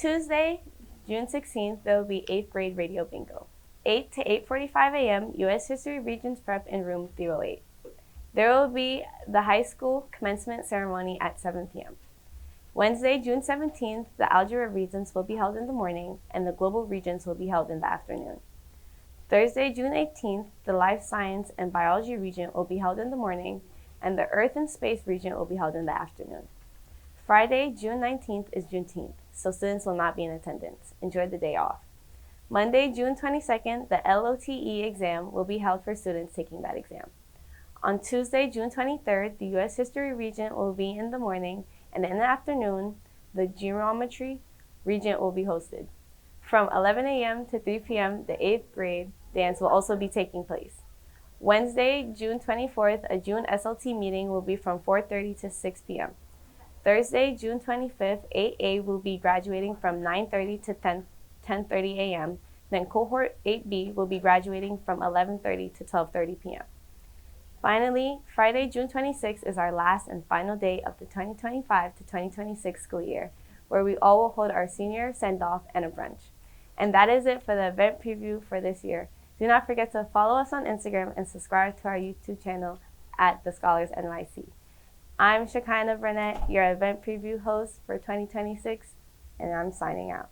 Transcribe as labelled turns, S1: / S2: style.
S1: Tuesday, June 16th, there will be 8th grade radio bingo. 8 to 8:45 a.m. U.S. History Regions Prep in room 308. There will be the high school commencement ceremony at 7 p.m. Wednesday, June 17th, the Algebra Regions will be held in the morning and the Global Regions will be held in the afternoon. Thursday, June 18th, the Life Science and Biology Region will be held in the morning and the Earth and Space Region will be held in the afternoon. Friday, June 19th is Juneteenth, so students will not be in attendance. Enjoy the day off. Monday, June 22nd, the LOTE exam will be held for students taking that exam. On Tuesday, June 23rd, the U.S. History Region will be in the morning, and in the afternoon, the Geometry Region will be hosted. From 11 a.m. to 3 p.m., the 8th grade dance will also be taking place. Wednesday, June 24th, a June SLT meeting will be from 4:30 to 6 p.m. Thursday, June 25th, 8A will be graduating from 9:30 to 10:30 a.m. Then cohort 8B will be graduating from 11:30 to 12:30 p.m. Finally, Friday, June 26th is our last and final day of the 2025 to 2026 school year, where we all will hold our senior send-off and a brunch. And that is it for the event preview for this year. Do not forget to follow us on Instagram and subscribe to our YouTube channel at The Scholars NYC. I'm Shekinah Burnett, your event preview host for 2026, and I'm signing out.